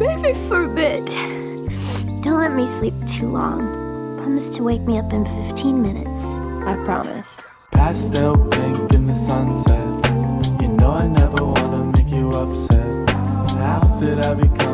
Maybe for a bit. Don't let me sleep too long. Promise to wake me up in 15 minutes. I promise. Pastel pink in the sunset. You know I never wanna make you upset. How did I become